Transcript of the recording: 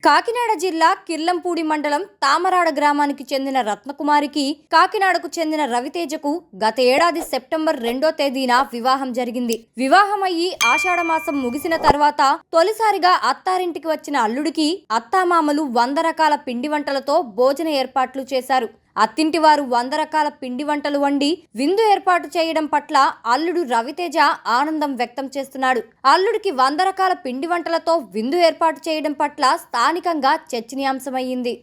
కాకినాడ జిల్లా కిర్లంపూడి మండలం తామరాడ గ్రామానికి చెందిన రత్నకుమారికి కాకినాడకు చెందిన రవితేజకు గత ఏడాది సెప్టెంబర్ 2వ తేదీన వివాహం జరిగింది. వివాహమయ్యి ఆషాఢమాసం ముగిసిన తర్వాత తొలిసారిగా అత్తారింటికి వచ్చిన అల్లుడికి అత్తామామలు 100 రకాల పిండి వంటలతో భోజన ఏర్పాట్లు చేశారు. అత్తింటి వారు 100 రకాల పిండి వంటలు వండి విందు ఏర్పాటు చేయడం పట్ల అల్లుడు రవితేజ ఆనందం వ్యక్తం చేస్తున్నాడు. అల్లుడికి 100 రకాల పిండి వంటలతో విందు ఏర్పాటు చేయడం పట్ల స్థానికంగా చర్చనీయాంశమయ్యింది.